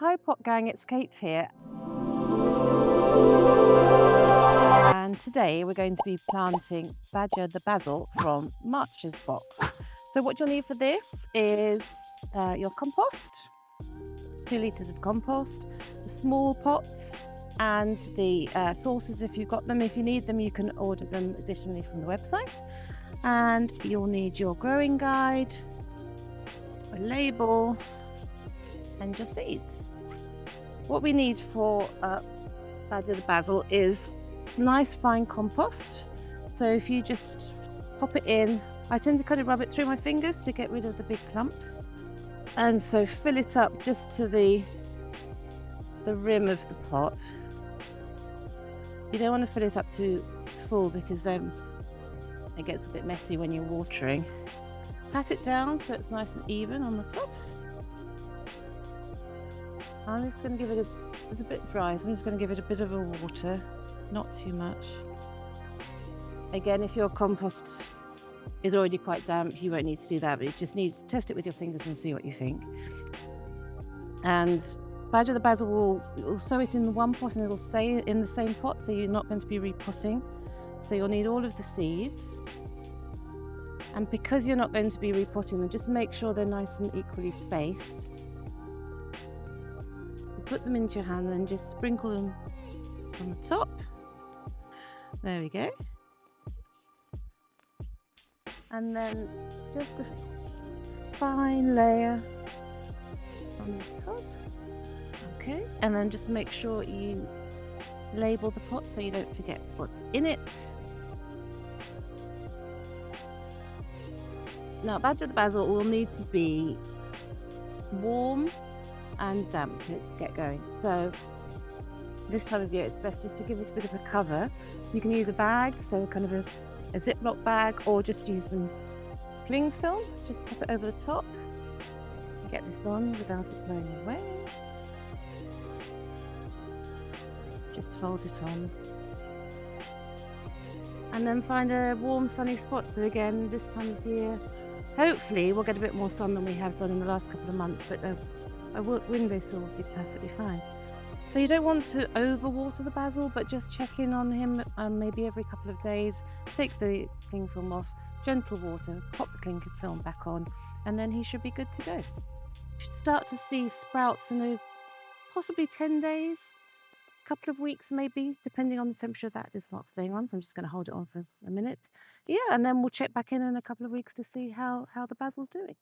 Hi Pot Gang, it's Kate here. And today we're going to be planting the basil from March's box. So what you'll need for this is your compost, 2 litres of compost, the small pots and the saucers if you've got them. If you need them, you can order them additionally from the website. And you'll need your growing guide, a label and your seeds. What we need for the basil is nice fine compost. So if you just pop it in, I tend to kind of rub it through my fingers to get rid of the big clumps, and so fill it up just to the rim of the pot. You don't want to fill it up too full because then it gets a bit messy when you're watering. Pat it down so it's nice and even on the top. I'm just going to give it it's a bit dry, so I'm just going to give it a bit of a water, not too much. Again, if your compost is already quite damp, you won't need to do that, but you just need to test it with your fingers and see what you think. And the basil will sow it in the one pot and it'll stay in the same pot, so you're not going to be repotting. So you'll need all of the seeds. And because you're not going to be repotting them, just make sure they're nice and equally spaced. Put them into your hand and just sprinkle them on the top. There we go. And then just a fine layer on the top. Okay, and then just make sure you label the pot so you don't forget what's in it. Now, the basil will need to be warm and damp to get going. So this time of year it's best just to give it a bit of a cover. You can use a bag, so kind of a Ziploc bag, or just use some cling film. Just pop it over the top. Get this on without it blowing away. Just fold it on. And then find a warm sunny spot. So again, this time of year, hopefully we'll get a bit more sun than we have done in the last couple of months, but a windowsill will be perfectly fine. So you don't want to overwater the basil, but just check in on him maybe every couple of days. Take the cling film off, gentle water, pop the cling film back on, and then he should be good to go. You should start to see sprouts in possibly 10 days, a couple of weeks maybe, depending on the temperature that is not staying on. So I'm just going to hold it on for a minute. Yeah, and then we'll check back in a couple of weeks to see how the basil's doing.